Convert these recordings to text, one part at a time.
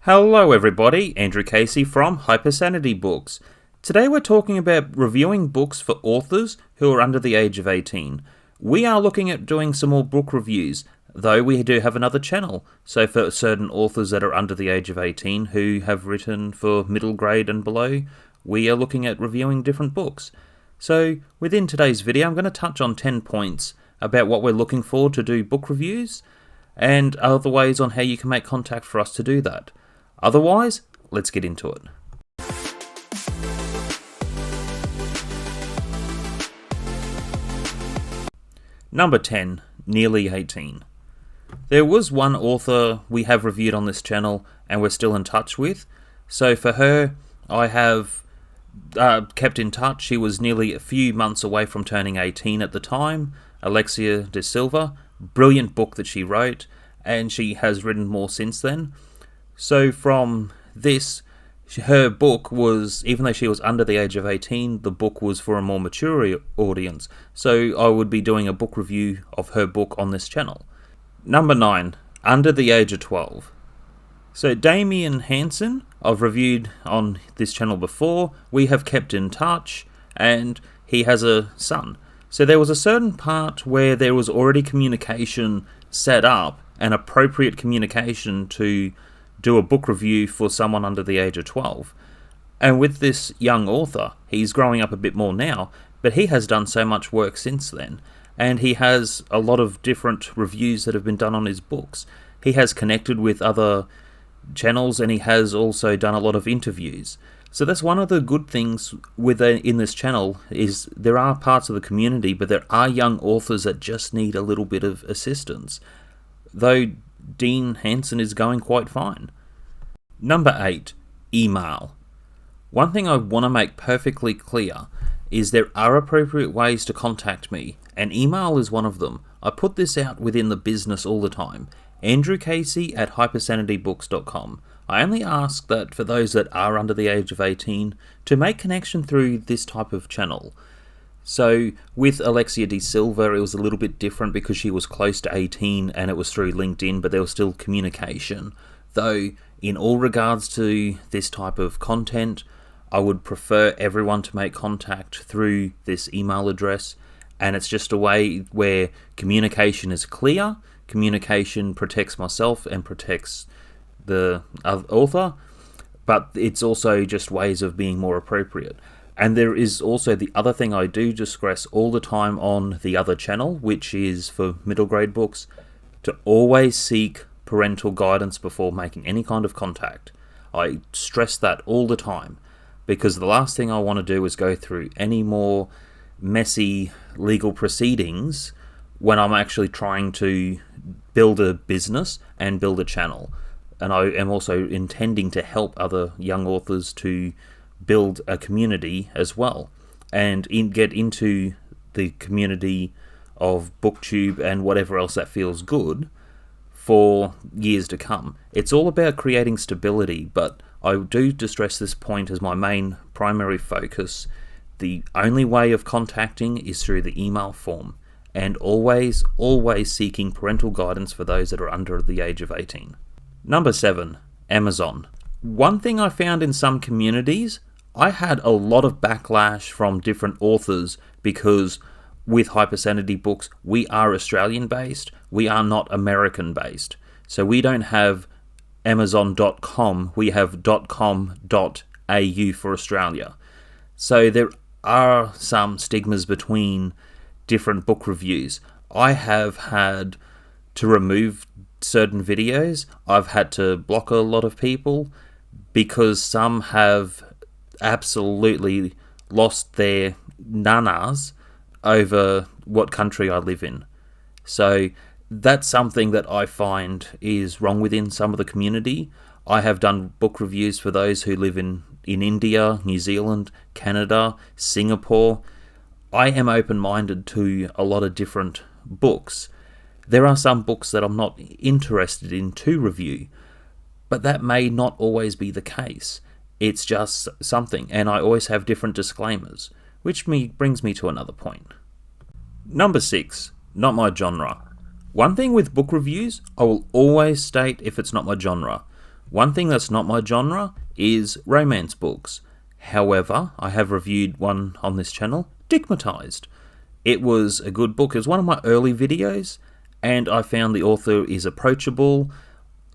Hello everybody, Andrew Casey from Hypersanitybooks. Today we're talking about reviewing books for authors who are under the age of 18. We are looking at doing some more book reviews, though we do have another channel. So for certain authors that are under the age of 18 who have written for middle grade and below, we are looking at reviewing different books. So within today's video I'm going to touch on 10 points about what we're looking for to do book reviews, and other ways on how you can make contact for us to do that. Otherwise, let's get into it. Number 10, nearly 18. There was one author we have reviewed on this channel and we're still in touch with. So for her, I have kept in touch. She was nearly a few months away from turning 18 at the time. Alexia de Silva, brilliant book that she wrote, and she has written more since then. So from this, her book was, even though she was under the age of 18, the book was for a more mature audience. So I would be doing a book review of her book on this channel. Number 9, under the age of 12. So Daman Hansen, I've reviewed on this channel before. We have kept in touch, and he has a son. So there was a certain part where there was already communication set up, and appropriate communication to do a book review for someone under the age of 12. And with this young author, he's growing up a bit more now, but he has done so much work since then, and he has a lot of different reviews that have been done on his books. He has connected with other channels, and he has also done a lot of interviews. So that's one of the good things in this channel, is there are parts of the community, but there are young authors that just need a little bit of assistance. Though Dean Hansen is going quite fine. Number 8, email. One thing I want to make perfectly clear is there are appropriate ways to contact me, and email is one of them. I put this out within the business all the time. Andrew Casey at hypersanitybooks.com. I only ask that for those that are under the age of 18 to make connection through this type of channel. So with Alexia de Silva, it was a little bit different because she was close to 18 and it was through LinkedIn, but there was still communication. Though in all regards to this type of content, I would prefer everyone to make contact through this email address, and it's just a way where communication is clear, communication protects myself and protects the author, but it's also just ways of being more appropriate. And there is also the other thing I do discuss all the time on the other channel, which is for middle grade books, to always seek parental guidance before making any kind of contact. I stress that all the time, because the last thing I want to do is go through any more messy legal proceedings when I'm actually trying to build a business and build a channel. And I am also intending to help other young authors to build a community as well, and get into the community of BookTube and whatever else that feels good for years to come. It's all about creating stability, but I do stress this point as my main primary focus. The only way of contacting is through the email form, and always seeking parental guidance for those that are under the age of 18. Number 7, Amazon. One thing I found in some communities, I had a lot of backlash from different authors because with Hypersanity Books, we are Australian based, we are not American based. So we don't have Amazon.com, we have .com.au for Australia. So there are some stigmas between different book reviews. I have had to remove certain videos, I've had to block a lot of people, because some have absolutely lost their nanas over what country I live in. So that's something that I find is wrong within some of the community. I have done book reviews for those who live in India, New Zealand, Canada, Singapore. I am open-minded to a lot of different books. There are some books that I'm not interested in to review, but that may not always be the case. It's just something, and I always have different disclaimers, which brings me to another point. Number 6, not my genre. One thing with book reviews, I will always state if it's not my genre. One thing that's not my genre is romance books. However, I have reviewed one on this channel, Digmatized. It was a good book. It was one of my early videos, and I found the author is approachable.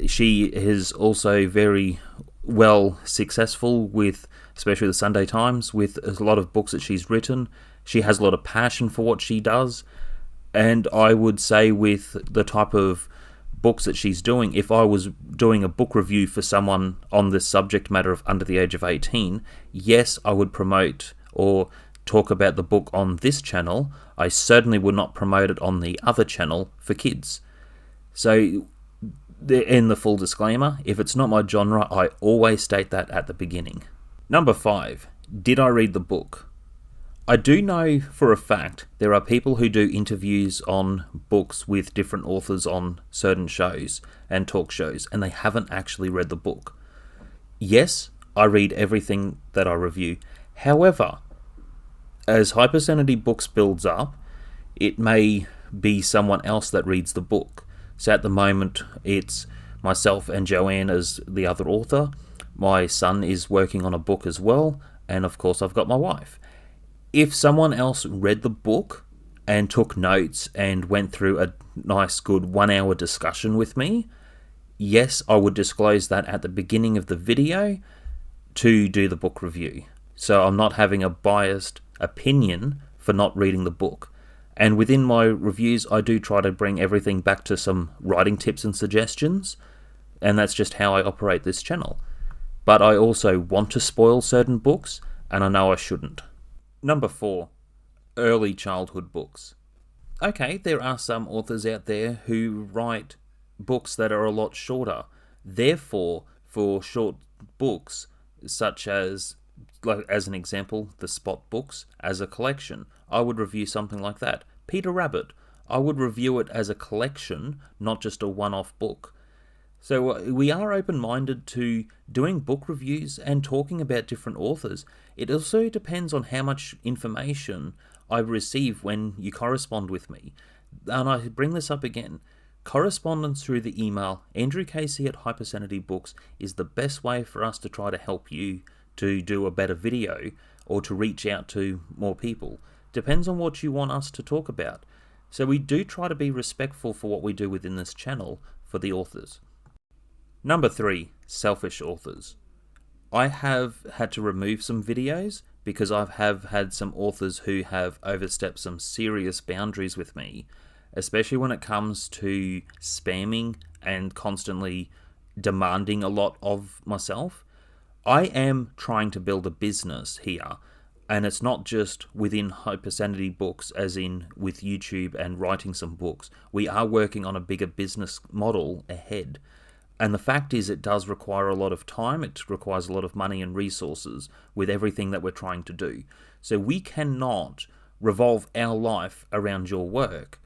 She is also very well successful with, especially the Sunday Times, with a lot of books that she's written. She has a lot of passion for what she does. And I would say with the type of books that she's doing, if I was doing a book review for someone on this subject matter of under the age of 18, yes, I would promote or talk about the book on this channel. I certainly would not promote it on the other channel for kids. So, in the full disclaimer, if it's not my genre, I always state that at the beginning. Number 5, did I read the book? I do know for a fact there are people who do interviews on books with different authors on certain shows and talk shows, and they haven't actually read the book. Yes, I read everything that I review. However, as Hypersanitybooks builds up, it may be someone else that reads the book. So at the moment, it's myself and Joanne as the other author. My son is working on a book as well, and of course I've got my wife. If someone else read the book and took notes and went through a nice good 1 hour discussion with me, yes, I would disclose that at the beginning of the video to do the book review. So I'm not having a biased opinion for not reading the book. And within my reviews, I do try to bring everything back to some writing tips and suggestions, and that's just how I operate this channel. But I also want to spoil certain books, and I know I shouldn't. Number 4, early childhood books. Okay, there are some authors out there who write books that are a lot shorter. Therefore, for short books, such as, like as an example, the Spot books as a collection, I would review something like that. Peter Rabbit, I would review it as a collection, not just a one-off book. So we are open-minded to doing book reviews and talking about different authors. It also depends on how much information I receive when you correspond with me. And I bring this up again. Correspondence through the email, andrewcasey@hypersanitybooks, is the best way for us to try to help you to do a better video or to reach out to more people. Depends on what you want us to talk about. So we do try to be respectful for what we do within this channel for the authors. Number 3, selfish authors. I have had to remove some videos because I have had some authors who have overstepped some serious boundaries with me, especially when it comes to spamming and constantly demanding a lot of myself. I am trying to build a business here, and it's not just within Hypersanitybooks as in with YouTube and writing some books. We are working on a bigger business model ahead. And the fact is, it does require a lot of time, it requires a lot of money and resources with everything that we're trying to do. So we cannot revolve our life around your work,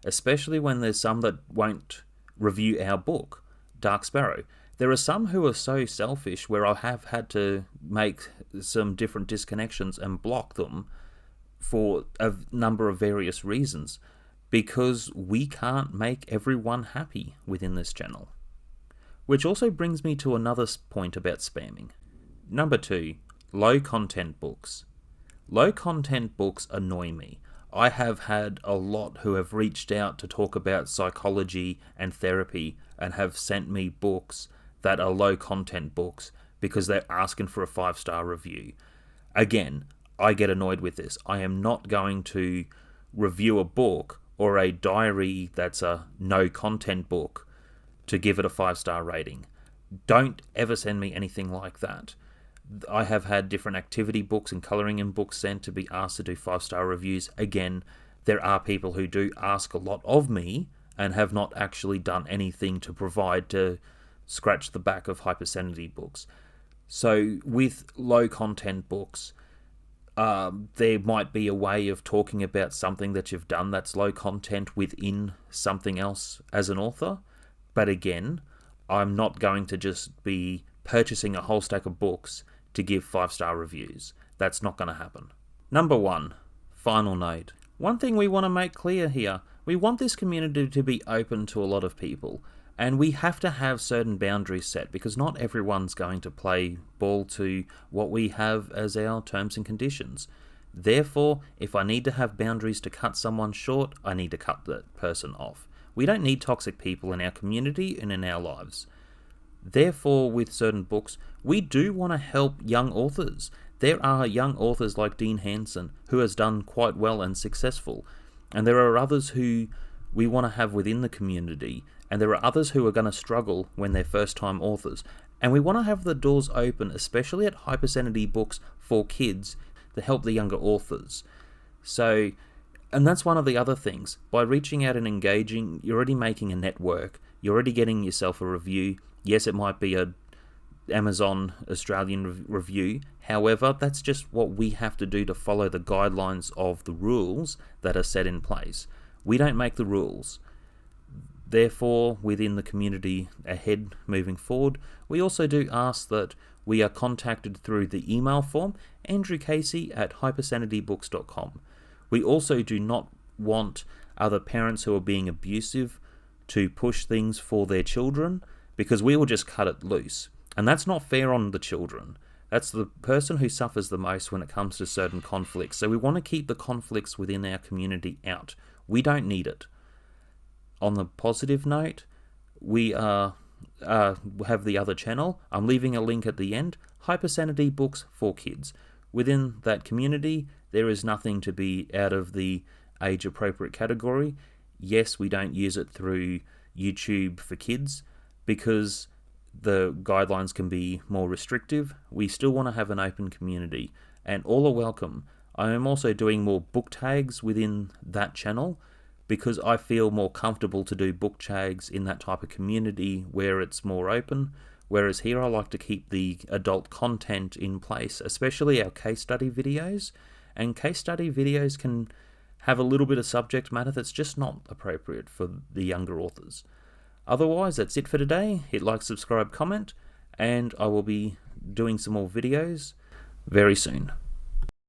especially when there's some that won't review our book, Dark Sparrow. There are some who are so selfish where I have had to make some different disconnections and block them for a number of various reasons, because we can't make everyone happy within this channel. Which also brings me to another point about spamming. Number 2, low content books. Low content books annoy me. I have had a lot who have reached out to talk about psychology and therapy and have sent me books that are low content books because they're asking for a 5-star review. Again, I get annoyed with this. I am not going to review a book or a diary that's a no content book to give it a 5-star rating. Don't ever send me anything like that. I have had different activity books and colouring in books sent to be asked to do 5-star reviews. Again, there are people who do ask a lot of me and have not actually done anything to provide to scratch the back of Hypersanitybooks. So with low content books, there might be a way of talking about something that you've done that's low content within something else as an author. But again, I'm not going to just be purchasing a whole stack of books to give 5-star reviews. That's not going to happen. Number 1, final note. One thing we want to make clear here, we want this community to be open to a lot of people. And we have to have certain boundaries set because not everyone's going to play ball to what we have as our terms and conditions. Therefore, if I need to have boundaries to cut someone short, I need to cut that person off. We don't need toxic people in our community and in our lives. Therefore, with certain books, we do want to help young authors. There are young authors like Dean Hanson who has done quite well and successful. And there are others who we want to have within the community. And there are others who are going to struggle when they're first-time authors. And we want to have the doors open, especially at Hypersanitybooks for kids, to help the younger authors. So, and that's one of the other things. By reaching out and engaging, you're already making a network. You're already getting yourself a review. Yes, it might be a Amazon Australian review. However, that's just what we have to do to follow the guidelines of the rules that are set in place. We don't make the rules. Therefore, within the community ahead moving forward, we also do ask that we are contacted through the email form, andrewcasey@hypersanitybooks.com. We also do not want other parents who are being abusive to push things for their children, because we will just cut it loose. And that's not fair on the children. That's the person who suffers the most when it comes to certain conflicts. So we want to keep the conflicts within our community out. We don't need it. On the positive note, we have the other channel. I'm leaving a link at the end. Hypersanity Books for Kids. Within that community, there is nothing to be out of the age-appropriate category. Yes, we don't use it through YouTube for kids because the guidelines can be more restrictive. We still want to have an open community, and all are welcome. I am also doing more book tags within that channel because I feel more comfortable to do book tags in that type of community where it's more open, whereas here I like to keep the adult content in place, especially our case study videos. And case study videos can have a little bit of subject matter that's just not appropriate for the younger authors. Otherwise, that's it for today. Hit like, subscribe, comment, and I will be doing some more videos very soon.